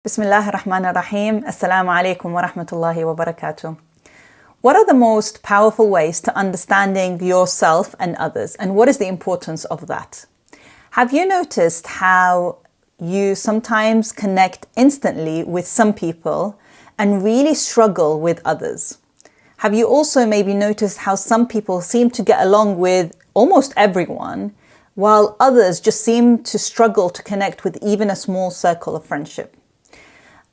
Bismillah ar-Rahman ar-Rahim. Assalamu alaikum wa rahmatullahi wa barakatuh. What are the most powerful ways to understanding yourself and others, and what is the importance of that? Have you noticed how you sometimes connect instantly with some people and really struggle with others? Have you also maybe noticed how some people seem to get along with almost everyone, while others just seem to struggle to connect with even a small circle of friendship?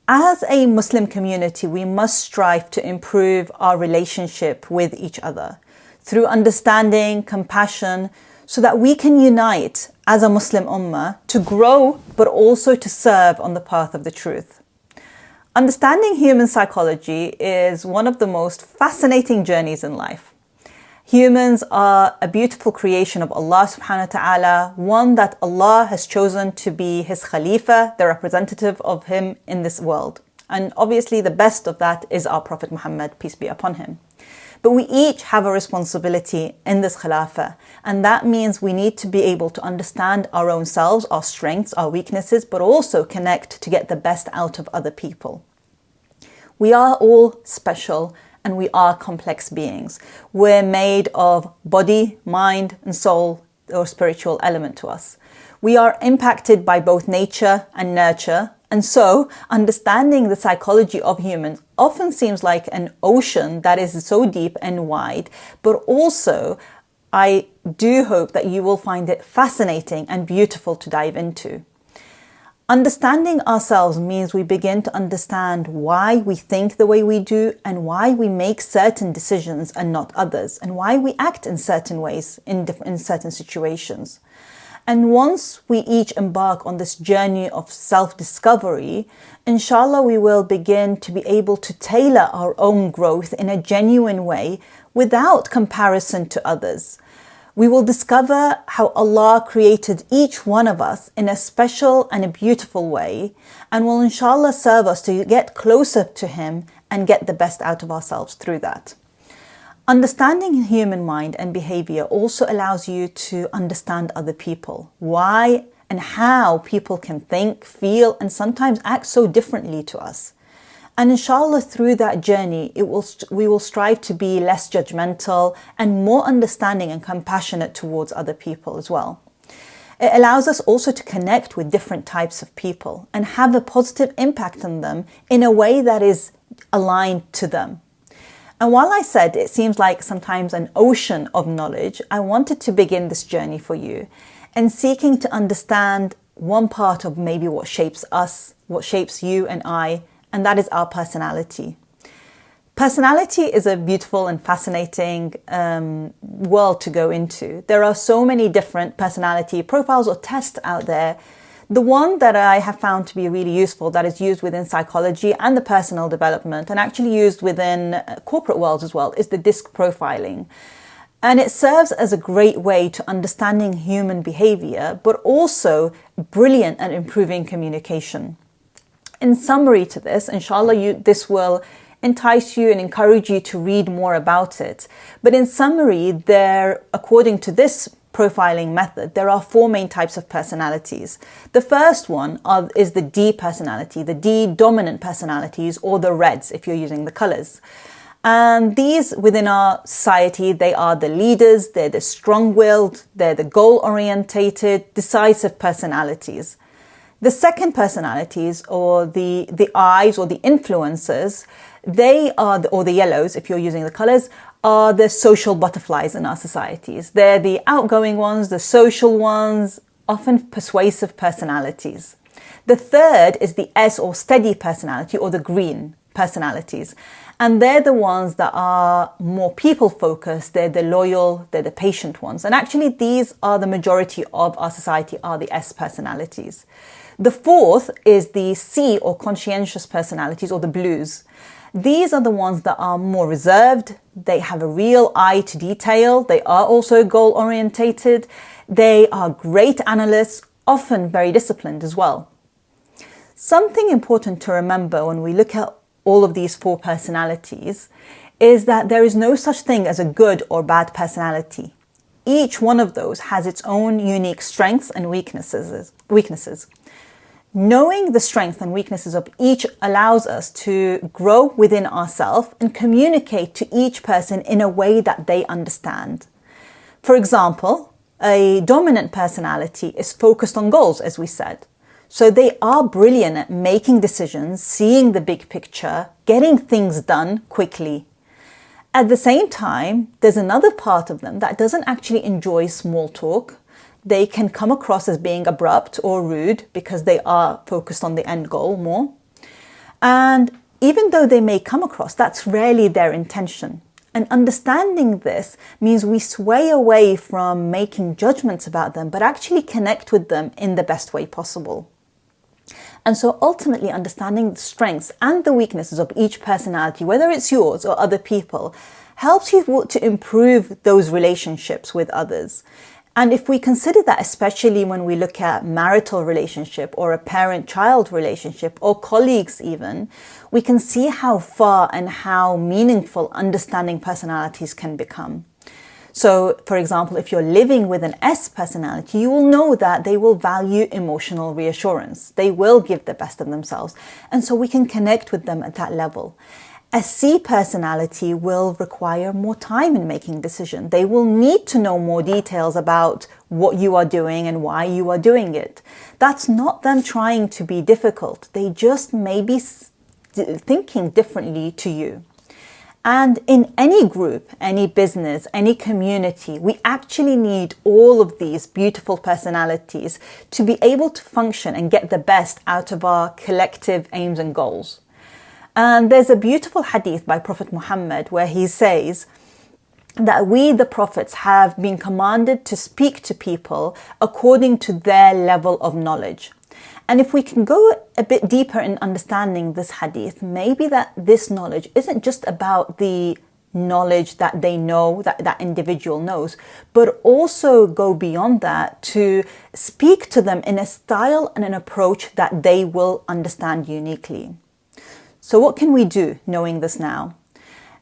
As a Muslim community, we must strive to improve our relationship with each other through understanding, compassion, so that we can unite as a Muslim ummah to grow, but also to serve on the path of the truth. Understanding human psychology is one of the most fascinating journeys in life. Humans are a beautiful creation of Allah subhanahu wa ta'ala, one that Allah has chosen to be His Khalifa, the representative of Him in this world. And obviously the best of that is our Prophet Muhammad, peace be upon him. But we each have a responsibility in this Khilafah, and that means we need to be able to understand our own selves, our strengths, our weaknesses, but also connect to get the best out of other people. We are all special and we are complex beings. We're made of body, mind, and soul, or spiritual element to us. We are impacted by both nature and nurture, and so understanding the psychology of humans often seems like an ocean that is so deep and wide, but also I do hope that you will find it fascinating and beautiful to dive into. Understanding ourselves means we begin to understand why we think the way we do and why we make certain decisions and not others, and why we act in certain ways in certain situations. And once we each embark on this journey of self-discovery, inshallah we will begin to be able to tailor our own growth in a genuine way without comparison to others. We will discover how Allah created each one of us in a special and a beautiful way, and will inshallah serve us to get closer to Him and get the best out of ourselves through that. Understanding human mind and behavior also allows you to understand other people, why and how people can think, feel, and sometimes act so differently to us. And inshallah, through that journey, we will strive to be less judgmental and more understanding and compassionate towards other people as well. It allows us also to connect with different types of people and have a positive impact on them in a way that is aligned to them. And while I said it seems like sometimes an ocean of knowledge, I wanted to begin this journey for you and seeking to understand one part of maybe what shapes us, what shapes you and I, and that is our personality. Personality is a beautiful and fascinating world to go into. There are so many different personality profiles or tests out there. The one that I have found to be really useful, that is used within psychology and the personal development, and actually used within corporate worlds as well, is the DISC profiling. And it serves as a great way to understanding human behavior, but also brilliant at improving communication. In summary to this, inshallah, this will entice you and encourage you to read more about it. But in summary, according to this profiling method, there are four main types of personalities. The first one is the D personality, the D dominant personalities, or the reds if you're using the colors. And these within our society, they are the leaders, they're the strong-willed, they're the goal-orientated, decisive personalities. The second personalities, or the I's or the influencers, they are, or the yellows if you're using the colors, are the social butterflies in our societies. They're the outgoing ones, the social ones, often persuasive personalities. The third is the S or steady personality, or the green personalities. And they're the ones that are more people-focused, they're the loyal, they're the patient ones. And actually these are the majority of our society, are the S personalities. The fourth is the C or conscientious personalities, or the blues. These are the ones that are more reserved, they have a real eye to detail, they are also goal-orientated, they are great analysts, often very disciplined as well. Something important to remember when we look at all of these four personalities is that there is no such thing as a good or bad personality. Each one of those has its own unique strengths and weaknesses. Knowing the strengths and weaknesses of each allows us to grow within ourselves and communicate to each person in a way that they understand. For example, a dominant personality is focused on goals, as we said. So they are brilliant at making decisions, seeing the big picture, getting things done quickly. At the same time, there's another part of them that doesn't actually enjoy small talk. They can come across as being abrupt or rude because they are focused on the end goal more. And even though they may come across, that's rarely their intention. And understanding this means we sway away from making judgments about them, but actually connect with them in the best way possible. And so ultimately understanding the strengths and the weaknesses of each personality, whether it's yours or other people, helps you to improve those relationships with others. And if we consider that, especially when we look at marital relationship or a parent-child relationship or colleagues even, we can see how far and how meaningful understanding personalities can become. So, for example, if you're living with an S personality, you will know that they will value emotional reassurance. They will give the best of themselves. And so we can connect with them at that level. A C personality will require more time in making decisions. They will need to know more details about what you are doing and why you are doing it. That's not them trying to be difficult. They just may be thinking differently to you. And in any group, any business, any community, we actually need all of these beautiful personalities to be able to function and get the best out of our collective aims and goals. And there's a beautiful hadith by Prophet Muhammad where he says that we, the prophets, have been commanded to speak to people according to their level of knowledge. And if we can go a bit deeper in understanding this hadith, maybe that this knowledge isn't just about the knowledge that they know, that individual knows, but also go beyond that to speak to them in a style and an approach that they will understand uniquely. So what can we do knowing this now?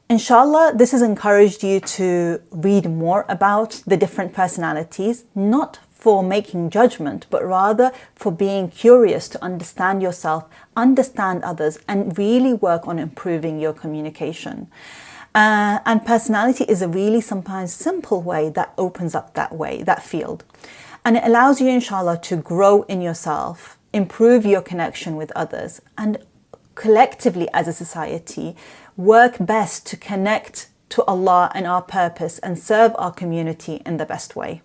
Inshallah, this has encouraged you to read more about the different personalities, not for making judgment, but rather for being curious to understand yourself, understand others, and really work on improving your communication. And personality is a really sometimes simple way that opens up that field. And it allows you, inshallah, to grow in yourself, improve your connection with others, and collectively as a society, work best to connect to Allah and our purpose and serve our community in the best way.